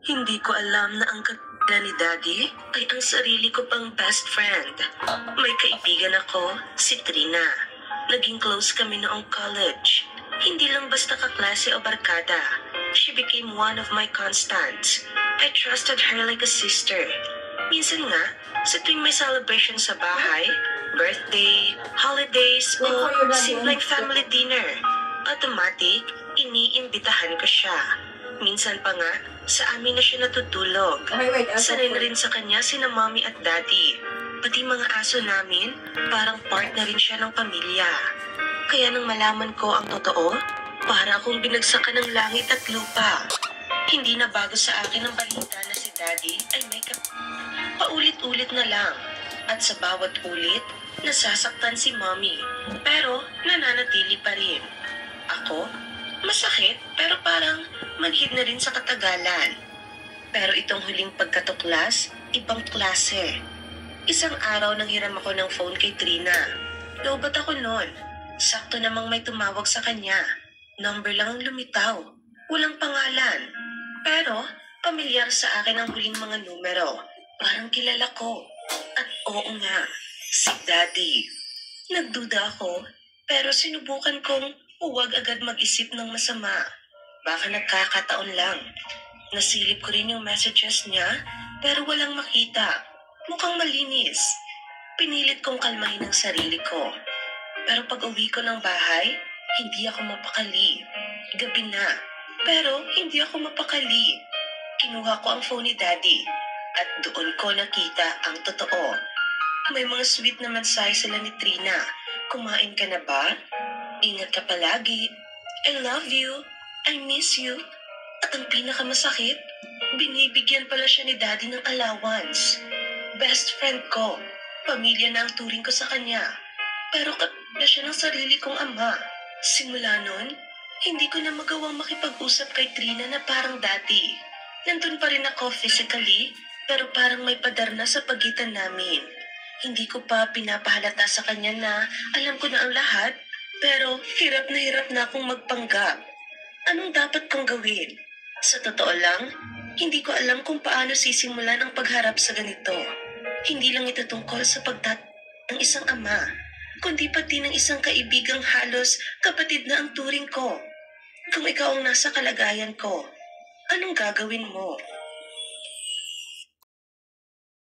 Hindi ko alam na ang kakilala ni Daddy ay ang sarili ko pang best friend. May kaibigan ako, si Trina. Naging close kami noong college. Hindi lang basta kaklase o barkada. She became one of my constants. I trusted her like a sister. Minsan nga, sa tuwing may celebration sa bahay, birthday, holidays, o simpleng family dinner, automatic, iniimbitahan ko siya. Minsan pa nga, sa amin na siya natutulog. Okay, wait. Sanay na rin sa kanya sina mommy at daddy. Pati mga aso namin, parang part na rin siya ng pamilya. Kaya nang malaman ko ang totoo, para akong binagsakan ng langit at lupa. Hindi na bago sa akin ang balita na si daddy ay may paulit-ulit na lang. At sa bawat ulit, nasasaktan si mommy. Pero nananatili pa rin. Ako, masakit pero parang manhid na rin sa katagalan. Pero itong huling pagkatuklas, ibang klase. Isang araw nang hiram ako ng phone kay Trina. Lobat ako noon. Sakto namang may tumawag sa kanya. Number lang ang lumitaw. Walang pangalan. Pero pamilyar sa akin ang huling mga numero. Parang kilala ko. At oo nga, si Daddy. Nagduda ako, pero sinubukan kong huwag agad mag-isip ng masama. Baka nagkakataon lang. Nasilip ko rin yung messages niya, pero walang makita. Mukhang malinis. Pinilit kong kalmahin ang sarili ko. Pero pag uwi ko ng bahay, hindi ako mapakali. Gabi na, pero hindi ako mapakali. Kinuha ko ang phone ni Daddy at doon ko nakita ang totoo. May mga sweet na mensahe sila ni Trina. Kumain ka na ba? Ingat ka palagi. I love you. I miss you. At ang pinakamasakit, binibigyan pala siya ni Daddy ng allowance. Best friend ko. Pamilya na ang turing ko sa kanya. Pero kapila siya ng sarili kong ama. Simula nun, hindi ko na magawang makipag-usap kay Trina na parang dati. Nandun pa rin ako physically, pero parang may padar na sa pagitan namin. Hindi ko pa pinapahalata sa kanya na alam ko na ang lahat, pero hirap na akong magpanggap. Anong dapat kong gawin? Sa totoo lang, hindi ko alam kung paano sisimulan ang pagharap sa ganito. Hindi lang ito tungkol sa ng isang ama, kundi pati ng isang kaibigang halos kapatid na ang turing ko. Kung ikaw ang nasa kalagayan ko, anong gagawin mo?